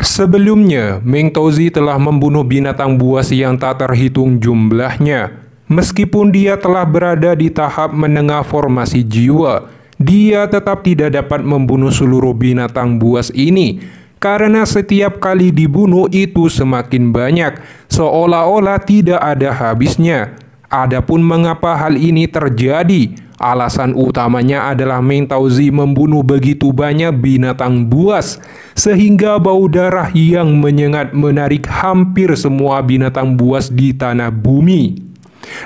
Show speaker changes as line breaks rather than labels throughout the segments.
Sebelumnya, Meng Tauzi telah membunuh binatang buas yang tak terhitung jumlahnya. Meskipun dia telah berada di tahap menengah formasi jiwa, dia tetap tidak dapat membunuh seluruh binatang buas ini, karena setiap kali dibunuh itu semakin banyak, seolah-olah tidak ada habisnya. Adapun mengapa hal ini terjadi, alasan utamanya adalah Meng Tauzi membunuh begitu banyak binatang buas, sehingga bau darah yang menyengat menarik hampir semua binatang buas di tanah bumi.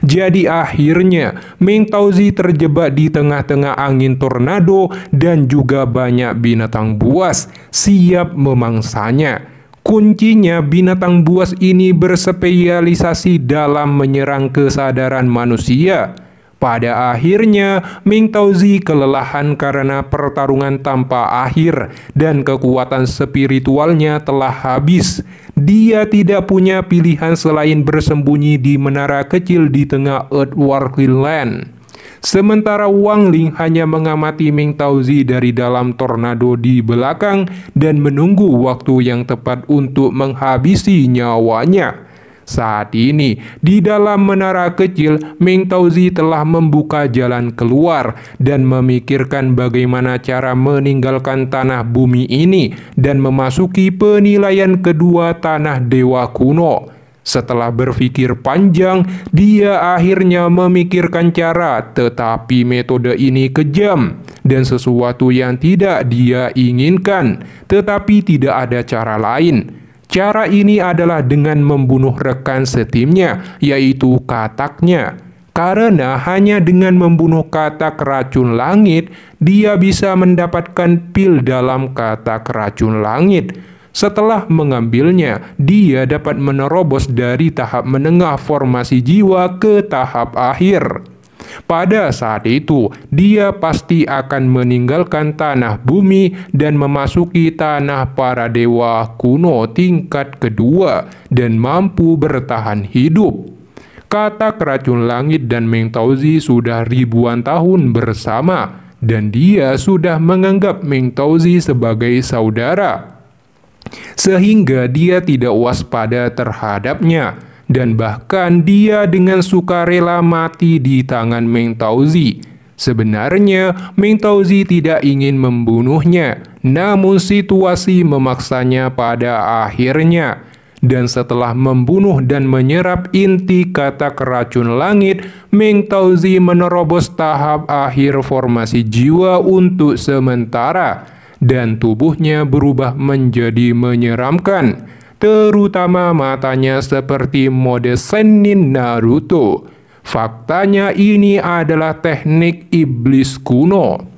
Jadi akhirnya Meng Tauzi terjebak di tengah-tengah angin tornado dan juga banyak binatang buas siap memangsanya. Kuncinya, binatang buas ini berspesialisasi dalam menyerang kesadaran manusia. Pada akhirnya, Meng Tauzi kelelahan karena pertarungan tanpa akhir dan kekuatan spiritualnya telah habis. Dia tidak punya pilihan selain bersembunyi di menara kecil di tengah Earthworldly Land. Sementara Wang Ling hanya mengamati Meng Tauzi dari dalam tornado di belakang dan menunggu waktu yang tepat untuk menghabisi nyawanya. Saat ini, di dalam menara kecil, Meng Tauzi telah membuka jalan keluar dan memikirkan bagaimana cara meninggalkan tanah bumi ini dan memasuki penilaian kedua tanah dewa kuno. Setelah berpikir panjang, dia akhirnya memikirkan cara, tetapi metode ini kejam dan sesuatu yang tidak dia inginkan, tetapi tidak ada cara lain. Cara ini adalah dengan membunuh rekan setimnya, yaitu kataknya. Karena hanya dengan membunuh katak racun langit, dia bisa mendapatkan pil dalam katak racun langit. Setelah mengambilnya, dia dapat menerobos dari tahap menengah formasi jiwa ke tahap akhir. Pada saat itu, dia pasti akan meninggalkan tanah bumi dan memasuki tanah para dewa kuno tingkat kedua dan mampu bertahan hidup. Katak racun langit dan Meng Tauzi sudah ribuan tahun bersama, dan dia sudah menganggap Meng Tauzi sebagai saudara, sehingga dia tidak waspada terhadapnya, dan bahkan dia dengan sukarela mati di tangan Meng Tauzi. Sebenarnya Meng Tauzi tidak ingin membunuhnya, namun situasi memaksanya pada akhirnya. Dan setelah membunuh dan menyerap inti katak racun langit, Meng Tauzi menerobos tahap akhir formasi jiwa untuk sementara, dan tubuhnya berubah menjadi menyeramkan, terutama matanya seperti mode Sennin Naruto. Faktanya ini adalah teknik iblis kuno.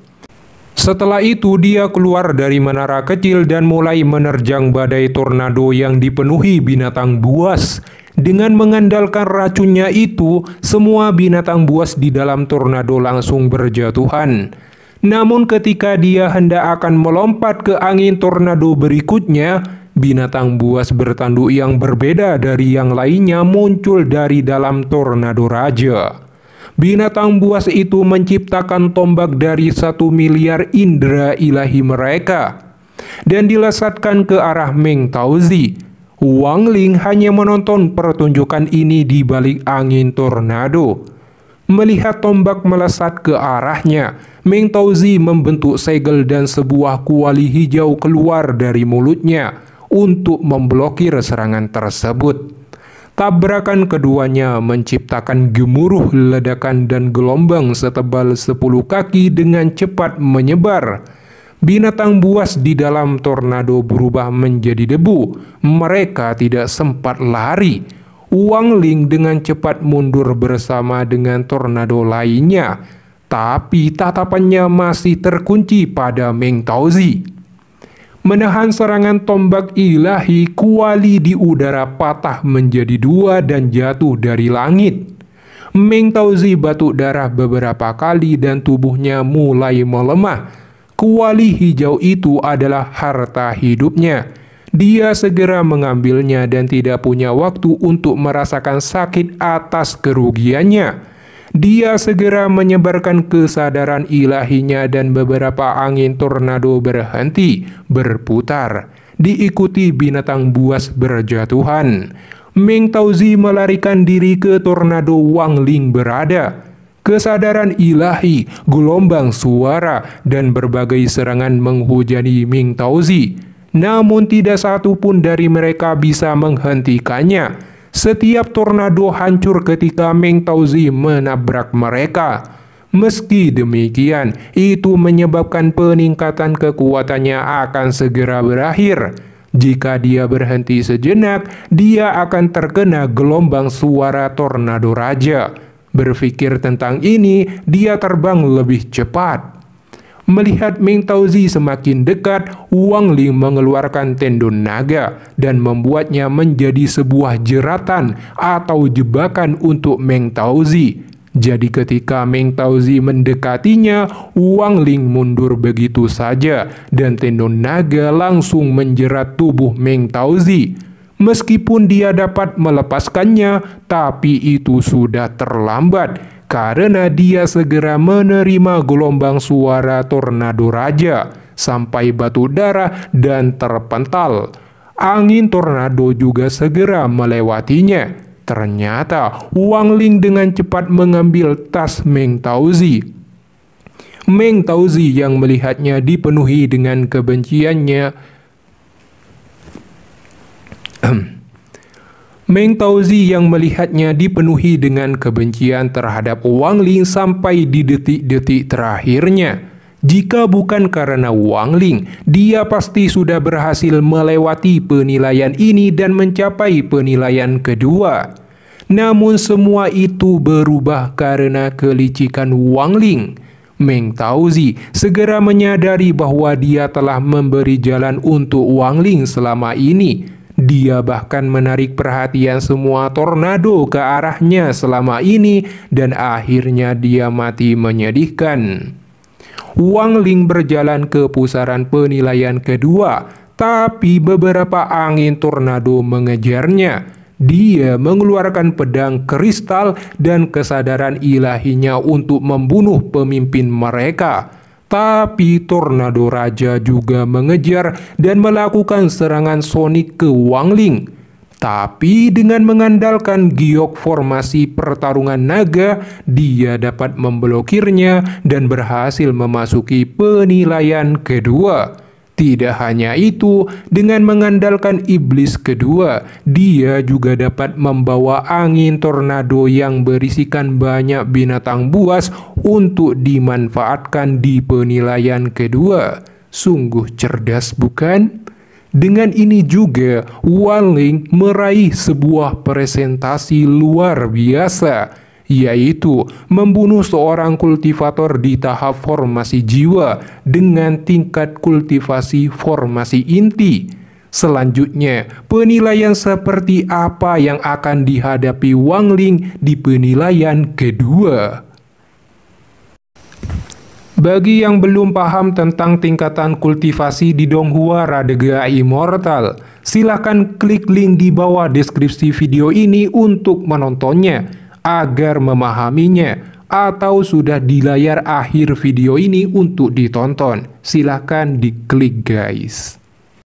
Setelah itu dia keluar dari menara kecil dan mulai menerjang badai tornado yang dipenuhi binatang buas. Dengan mengandalkan racunnya itu, semua binatang buas di dalam tornado langsung berjatuhan. Namun ketika dia hendak akan melompat ke angin tornado berikutnya, binatang buas bertanduk yang berbeda dari yang lainnya muncul dari dalam tornado raja. Binatang buas itu menciptakan tombak dari 1 miliar indera ilahi mereka dan dilesatkan ke arah Meng Tauzi. Wang Ling hanya menonton pertunjukan ini di balik angin tornado. Melihat tombak melesat ke arahnya, Meng Tauzi membentuk segel dan sebuah kuali hijau keluar dari mulutnya untuk memblokir serangan tersebut. Tabrakan keduanya menciptakan gemuruh ledakan dan gelombang setebal 10 kaki dengan cepat menyebar. Binatang buas di dalam tornado berubah menjadi debu. Mereka tidak sempat lari. Wang Ling dengan cepat mundur bersama dengan tornado lainnya, tapi tatapannya masih terkunci pada Meng Tauzi. Menahan serangan tombak ilahi, kuali di udara patah menjadi 2 dan jatuh dari langit. Meng Tauzi batuk darah beberapa kali dan tubuhnya mulai melemah. Kuali hijau itu adalah harta hidupnya. Dia segera mengambilnya dan tidak punya waktu untuk merasakan sakit atas kerugiannya. dia segera menyebarkan kesadaran ilahinya dan beberapa angin tornado berhenti berputar, diikuti binatang buas berjatuhan. Meng Tauzi melarikan diri ke tornado Wang Ling berada. Kesadaran ilahi, gelombang suara, dan berbagai serangan menghujani Meng Tauzi. Namun tidak satu pun dari mereka bisa menghentikannya. Setiap tornado hancur ketika Meng Tauzi menabrak mereka. Meski demikian, itu menyebabkan peningkatan kekuatannya akan segera berakhir. Jika dia berhenti sejenak, dia akan terkena gelombang suara tornado raja. Berpikir tentang ini, dia terbang lebih cepat. Melihat Meng Tauzi semakin dekat, Wang Ling mengeluarkan tendon naga dan membuatnya menjadi sebuah jeratan atau jebakan untuk Meng Tauzi. Jadi ketika Meng Tauzi mendekatinya, Wang Ling mundur begitu saja dan tendon naga langsung menjerat tubuh Meng Tauzi. Meskipun dia dapat melepaskannya, tapi itu sudah terlambat karena dia segera menerima gelombang suara tornado raja sampai batu darah dan terpental. Angin tornado juga segera melewatinya. Ternyata Wang Ling dengan cepat mengambil tas Meng Tauzi. Meng Tauzi yang melihatnya dipenuhi dengan kebenciannya Meng Tauzi yang melihatnya dipenuhi dengan kebencian terhadap Wang Ling sampai di detik-detik terakhirnya. Jika bukan karena Wang Ling, dia pasti sudah berhasil melewati penilaian ini dan mencapai penilaian kedua. Namun semua itu berubah karena kelicikan Wang Ling. Meng Tauzi segera menyadari bahwa dia telah memberi jalan untuk Wang Ling selama ini. Dia bahkan menarik perhatian semua tornado ke arahnya selama ini dan akhirnya dia mati menyedihkan. Wang Ling berjalan ke pusaran penilaian kedua, tapi beberapa angin tornado mengejarnya. Dia mengeluarkan pedang kristal dan kesadaran ilahinya untuk membunuh pemimpin mereka. Tapi tornado raja juga mengejar dan melakukan serangan sonik ke Wang Ling. Tapi dengan mengandalkan giok formasi pertarungan naga, dia dapat memblokirnya dan berhasil memasuki penilaian kedua. Tidak hanya itu, dengan mengandalkan iblis kedua, dia juga dapat membawa angin tornado yang berisikan banyak binatang buas untuk dimanfaatkan di penilaian kedua. Sungguh cerdas, bukan? Dengan ini juga, Wang Ling meraih sebuah presentasi luar biasa, yaitu membunuh seorang kultivator di tahap formasi jiwa dengan tingkat kultivasi formasi inti. Selanjutnya, penilaian seperti apa yang akan dihadapi Wang Ling di penilaian kedua? Bagi yang belum paham tentang tingkatan kultivasi di Donghua Radega Immortal, silakan klik link di bawah deskripsi video ini untuk menontonnya agar memahaminya, atau sudah di layar akhir video ini untuk ditonton. Silakan diklik guys.